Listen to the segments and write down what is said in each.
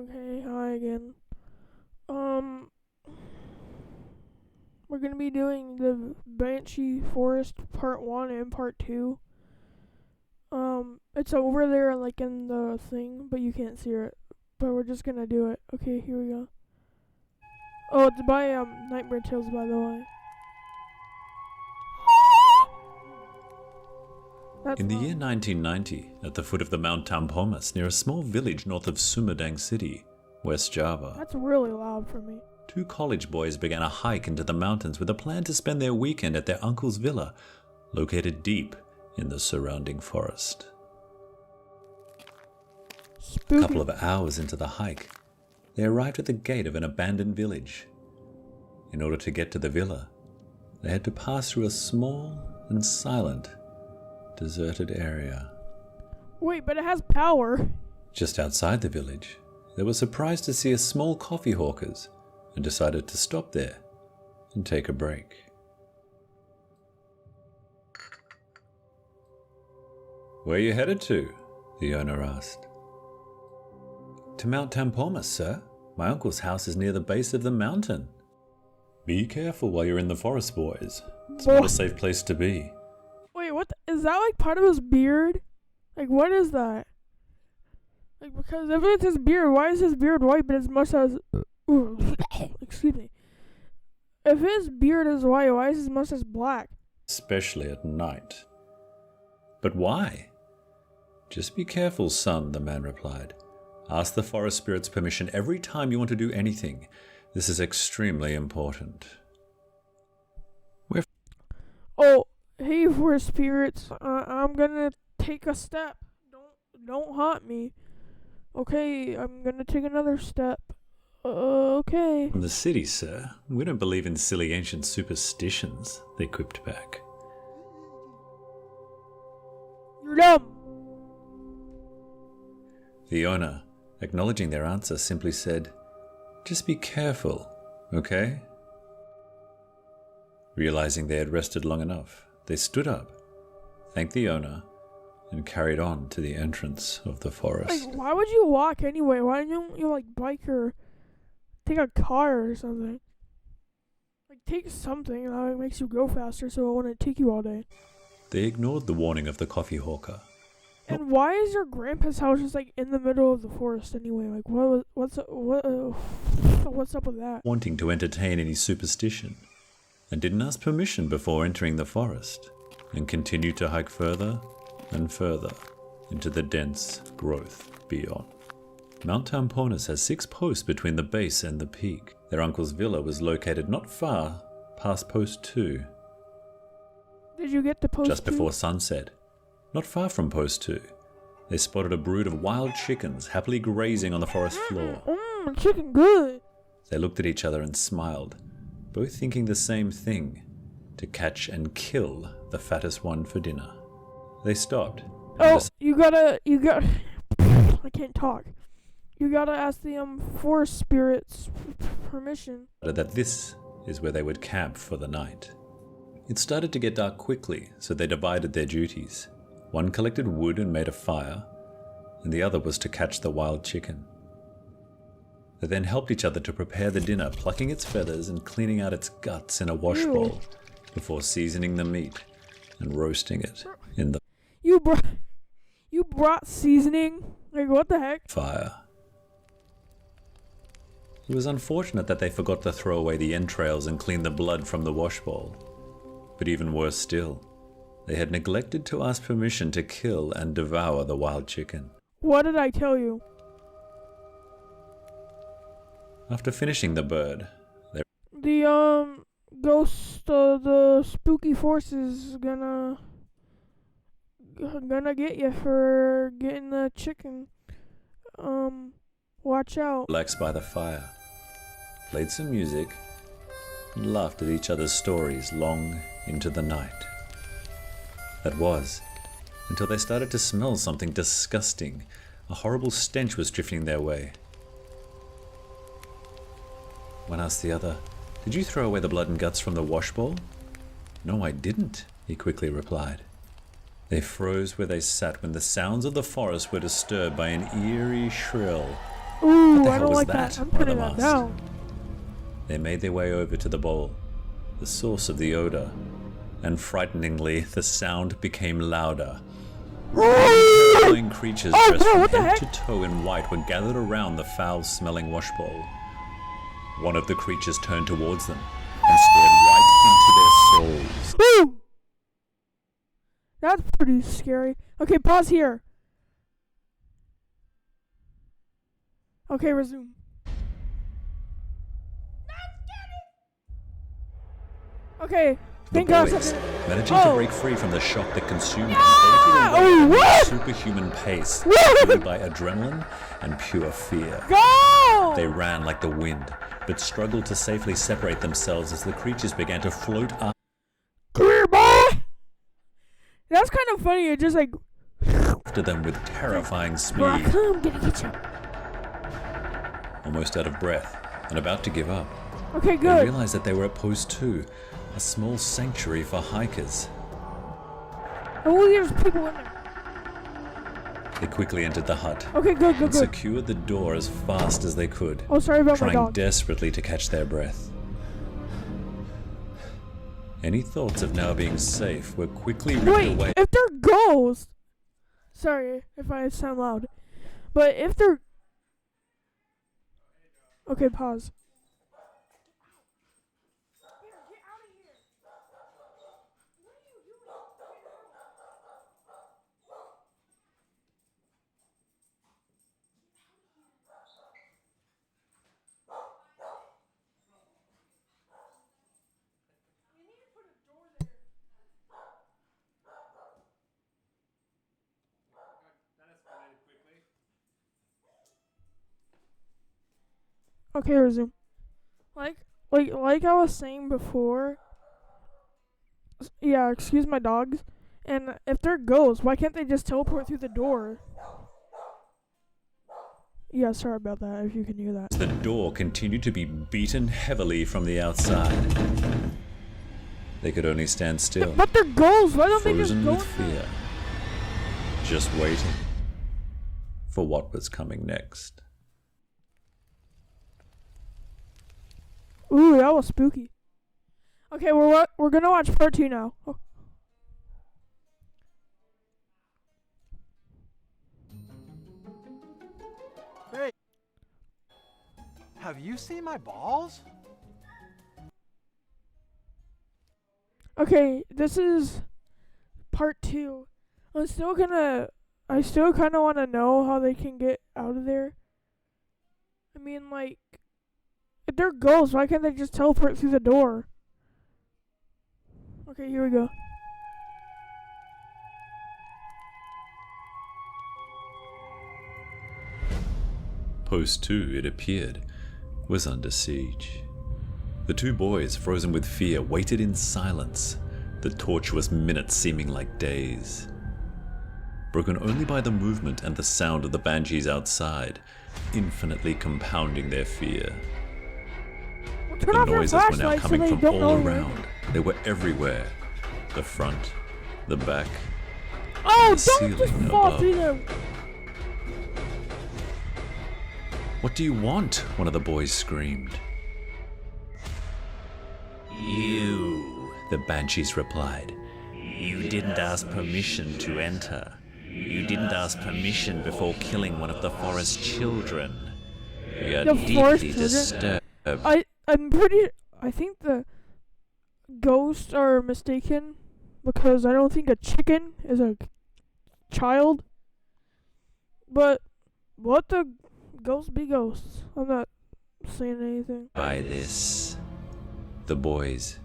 Okay, hi again. Um, we're gonna be doing the Banshee Forest Part 1 and Part 2. It's over there, like in the thing, but you can't see it. But we're just gonna do it. Okay, here we go. Oh, it's by Nightmare Tales, by the way. That's In the loud. year 1990, at the foot of the Mount Tampomas, near a small village north of Sumedang City, West Java, That's really loud for me. two college boys began a hike into the mountains with a plan to spend their weekend at their uncle's villa, located deep in the surrounding forest. A Spooky. couple of hours into the hike, they arrived at the gate of an abandoned village. In order to get to the villa, they had to pass through a small and silent, deserted area. Wait, but it has power. Just outside the village, they were surprised to see a small coffee hawkers and decided to stop there and take a break. "Where are you headed to?" the owner asked. "To Mount Tampomas, sir. My uncle's house is near the base of the mountain." "Be careful while you're in the forest, boys. It's not a safe place to be." Wait, what? Is that like part of his beard? Like, what is that? Like, because if it's his beard, why is his beard white but his mustache? Excuse me. If his beard is white, why is his mustache black? Especially at night. "But why?" "Just be careful, son," the man replied. "Ask the forest spirit's permission every time you want to do anything. This is extremely important." Oh, hey, for spirits, I'm gonna take a step. Don't haunt me. Okay, I'm gonna take another step. Okay. "From the city, sir. We don't believe in silly ancient superstitions," they quipped back. You're dumb. The owner, acknowledging their answer, simply said, "Just be careful, okay?" Realizing they had rested long enough, they stood up, thanked the owner, and carried on to the entrance of the forest. Like, why would you walk anyway? Why don't you, like, bike or take a car or something? Like, take something that makes you go faster so it wouldn't take you all day. They ignored the warning of the coffee hawker, And why is your grandpa's house just, like, in the middle of the forest anyway? Like, what's up with that? wanting to entertain any superstition, and didn't ask permission before entering the forest, and continued to hike further and further into the dense growth beyond. Mount Tamponas has 6 posts between the base and the peak. Their uncle's villa was located not far past post 2, Did you get to post just two? before sunset. Not far from post 2, they spotted a brood of wild chickens happily grazing on the forest floor. Chicken good. They looked at each other and smiled, both thinking the same thing, to catch and kill the fattest one for dinner. They stopped and Oh, you got I can't talk. You gotta ask the forest spirits permission. decided that this is where they would camp for the night. It started to get dark quickly, so they divided their duties. One collected wood and made a fire, and the other was to catch the wild chicken. They then helped each other to prepare the dinner, plucking its feathers and cleaning out its guts in a wash Ew. bowl before seasoning the meat and roasting it in the You brought seasoning? Like, what the heck? fire. It was unfortunate that they forgot to throw away the entrails and clean the blood from the wash bowl. But even worse still, they had neglected to ask permission to kill and devour the wild chicken. What did I tell you? After finishing the bird, they The ghost, the spooky force is gonna get you for getting the chicken. Watch out. relaxed by the fire, played some music, and laughed at each other's stories long into the night. That was, until they started to smell something disgusting. A horrible stench was drifting their way. One asked the other, "Did you throw away the blood and guts from the wash bowl?" "No, I didn't," he quickly replied. They froze where they sat when the sounds of the forest were disturbed by an eerie, shrill, Ooh, the I hell don't was like that? that. I'm One of putting them that asked. down. They made their way over to the bowl, the source of the odor, and frighteningly, the sound became louder. Terrifying creatures Oh, dressed bro, from what the head heck? to toe in white were gathered around the foul-smelling wash bowl. One of the creatures turned towards them and stared right into their souls. Ooh! That's pretty scary. Okay, pause here. Okay, resume. Okay, The thank God. boys, managing Oh. to break free from the shock that consumed them, Ah! bolted away Oh, at what? a superhuman pace, Woo! fueled by adrenaline and pure fear. Go! They ran like the wind, but struggled to safely separate themselves as the creatures began to float Clear, boy! That's kind of funny. It just like, after them with terrifying here I speed. come, gonna get you. Almost out of breath and about to give up, Okay, they good. realized that they were at Post 2, a small sanctuary for hikers. Oh, there's people in there. They quickly entered the hut Okay, good, good, and good. secured the door as fast as they could, Oh, sorry about my trying dog. desperately to catch their breath. Any thoughts of now being safe were quickly ripped Wait, away. if they're ghosts. Sorry if I sound loud, but if they're. Okay, pause. Okay, resume. Like I was saying before. Yeah, excuse my dogs. And if they're ghosts, why can't they just teleport through the door? Yeah, sorry about that. If you can hear that. The door continued to be beaten heavily from the outside. They could only stand still, But they're ghosts. Why don't they just frozen go? with fear, just waiting for what was coming next. Ooh, that was spooky. Okay, we're gonna watch part 2 now. Oh. Hey, have you seen my balls? Okay, this is part 2. I still kind of want to know how they can get out of there. I mean, like, if they're ghosts, why can't they just teleport through the door? Okay, here we go. Post 2, it appeared, was under siege. The two boys, frozen with fear, waited in silence, the tortuous minutes seeming like days. Broken only by the movement and the sound of the banshees outside, infinitely compounding their fear. Turn The off your noises were now flashlight so coming they from don't know all you're in around. They were everywhere. The front, the back, Oh, the don't just ceiling fall above. through there. "What do you want?" one of the boys screamed. "You," the banshees replied. "You didn't ask permission to enter. You didn't ask permission before killing one of the forest children. We are The forest deeply children? disturbed." I think the ghosts are mistaken because I don't think a chicken is a child. But let the ghosts be ghosts. I'm not saying anything. By this, the boys,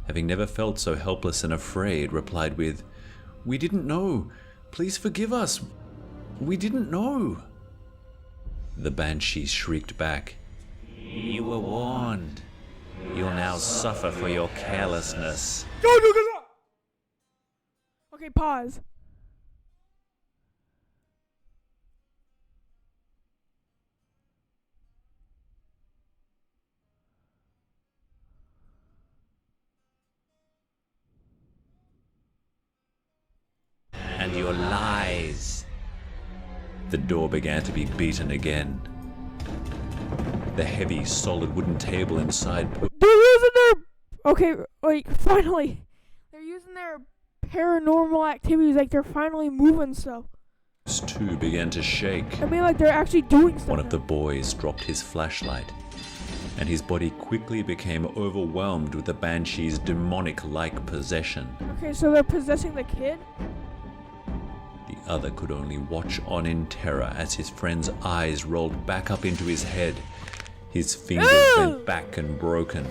having never felt so helpless and afraid, replied with, "We didn't know. Please forgive us. We didn't know." The banshees shrieked back, "You were warned. You'll now suffer for your carelessness." Okay, pause. "And your lies." The door began to be beaten again, The heavy, solid wooden table inside They're using their... Okay, like, finally. They're using their paranormal activities, like they're finally moving stuff. Post 2 began to shake. I mean, like, they're actually doing stuff. One of the boys dropped his flashlight, and his body quickly became overwhelmed with the Banshee's demonic-like possession. Okay, so they're possessing the kid? The other could only watch on in terror as his friend's eyes rolled back up into his head. His fingers bent back and broken,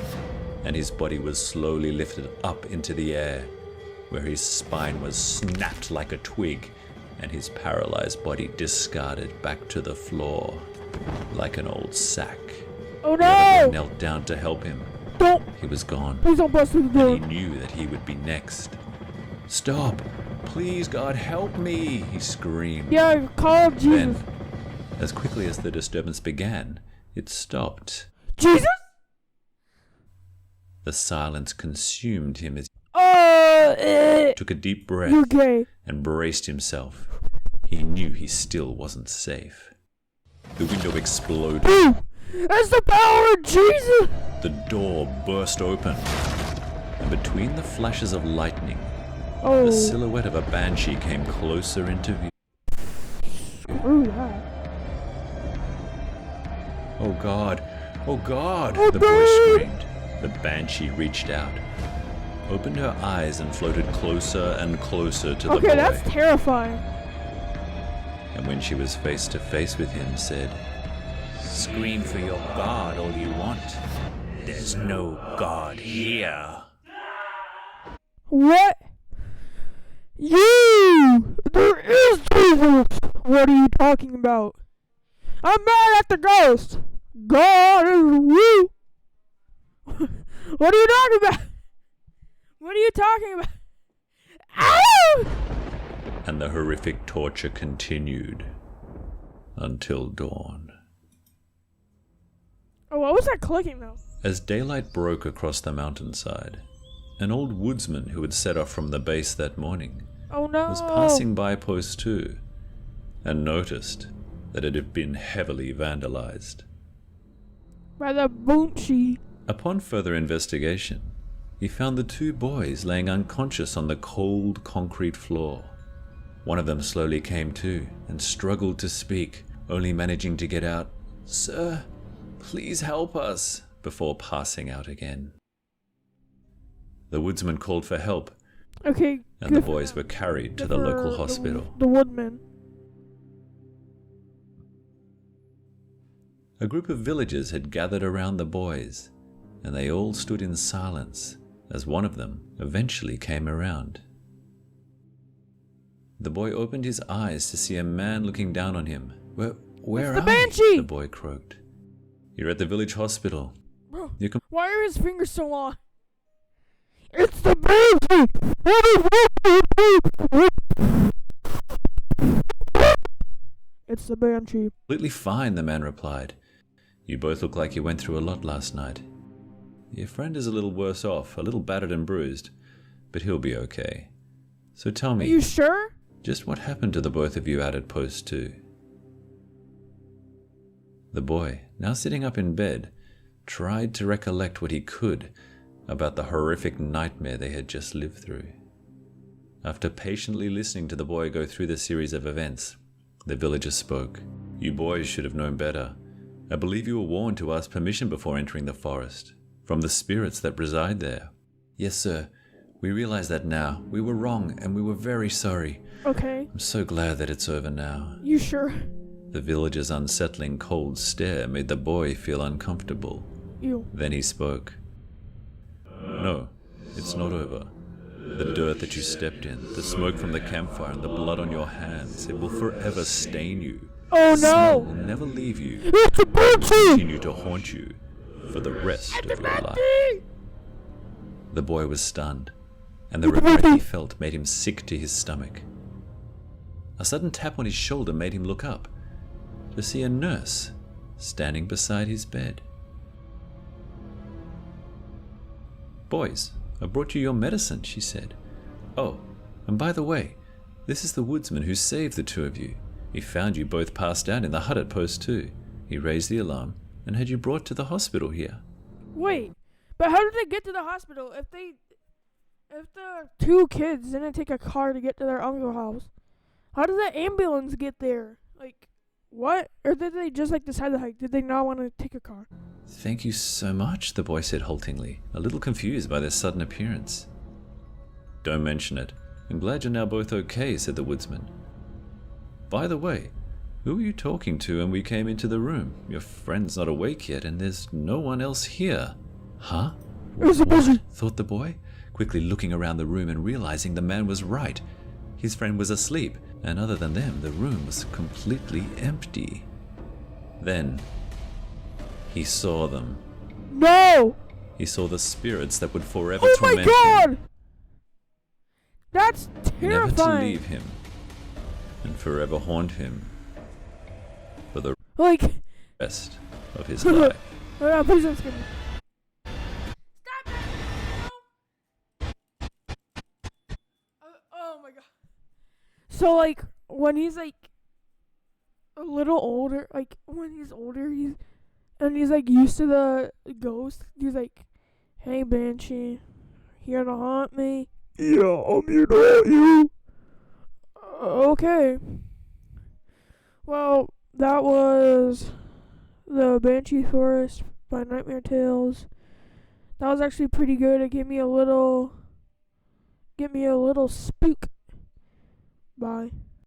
and his body was slowly lifted up into the air, where his spine was snapped like a twig, and his paralyzed body discarded back to the floor like an old sack. Oh They no! knelt down to help him. Don't! He was gone. Please don't bust through the door. He knew that he would be next. Stop! Please, God, help me! He screamed. Yeah, call Jesus. Then, as quickly as the disturbance began, it stopped. Jesus? The silence consumed him as You're he took a deep breath gay. and braced himself. He knew he still wasn't safe. The window exploded. Ooh! That's the power of Jesus! The door burst open, and between the flashes of lightning, Oh, the silhouette of a banshee came closer into view. screw that. Oh God! Oh God! Oh, The boy God. screamed. The banshee reached out, opened her eyes and floated closer and closer to the boy. Okay, that's terrifying. And when she was face to face with him, said, "Scream for your God all you want. There's no God here." What? You! There is Jesus! What are you talking about? I'm mad at the ghost! God is woo! What are you talking about? What are you talking about? Ow! And the horrific torture continued until dawn. Oh, what was that clicking though? As daylight broke across the mountainside, an old woodsman who had set off from the base that morning Oh no! was passing by Post 2 and noticed that it had been heavily vandalized. By the Boonchie. Upon further investigation, he found the two boys laying unconscious on the cold concrete floor. One of them slowly came to and struggled to speak, only managing to get out, "Sir, please help us," before passing out again. The woodsman called for help, Okay. and good the for boys them. were carried to Good the for local hospital. The woodman. A group of villagers had gathered around the boys, and they all stood in silence as one of them eventually came around. The boy opened his eyes to see a man looking down on him. Where the are Banshee!" you?" the boy croaked. "You're at the village hospital. Bro, You can..." why are his fingers so long? It's the Banshee! It's the Banshee. "Completely fine," the man replied. "You both look like you went through a lot last night. Your friend is a little worse off, a little battered and bruised, but he'll be okay. So tell Are me, you sure? just what happened to the both of you out at Post 2? The boy, now sitting up in bed, tried to recollect what he could about the horrific nightmare they had just lived through. After patiently listening to the boy go through the series of events, the villager spoke. "You boys should have known better. I believe you were warned to ask permission before entering the forest, from the spirits that reside there." "Yes, sir. We realize that now. We were wrong, and we were very sorry. Okay. I'm so glad that it's over now." You sure? The villager's unsettling cold stare made the boy feel uncomfortable. You. Then he spoke. "No, it's not over. The dirt that you stepped in, the smoke from the campfire, and the blood on your hands, it will forever stain you. Oh The smell will no! never leave you, It's the Banshee! continue to haunt you for the rest of your life." The boy was stunned, and the regret he felt made him sick to his stomach. A sudden tap on his shoulder made him look up to see a nurse standing beside his bed. "Boys, I brought you your medicine," she said. "Oh, and by the way, this is the woodsman who saved the two of you. He found you both passed out in the hut at Post 2. He raised the alarm, and had you brought to the hospital here. Wait, but how did they get to the hospital if the two kids didn't take a car to get to their uncle's house? How did the ambulance get there? Like, what? Or did they just like decide to hike? Did they not want to take a car? Thank you so much, the boy said haltingly, a little confused by their sudden appearance. Don't mention it. I'm glad you're now both okay, said the woodsman. By the way, who were you talking to when we came into the room? Your friend's not awake yet, and there's no one else here. Huh? It was a busy. Thought the boy, quickly looking around the room and realizing the man was right. His friend was asleep, and other than them, the room was completely empty. Then, he saw them. No! He saw the spirits that would forever Oh my torment god! him, That's never to terrifying. leave him, and forever haunt him for the Like, rest of his life. please don't scare me. Stop it! Oh my god. So like when he's like a little older, like when he's older, he's like used to the ghost. He's like, "Hey Banshee, here to haunt me?" Yeah, I'm here to haunt you. Okay. Well, that was the Banshee Forest by Nightmare Tales. That was actually pretty good. It gave me a little spook. Bye.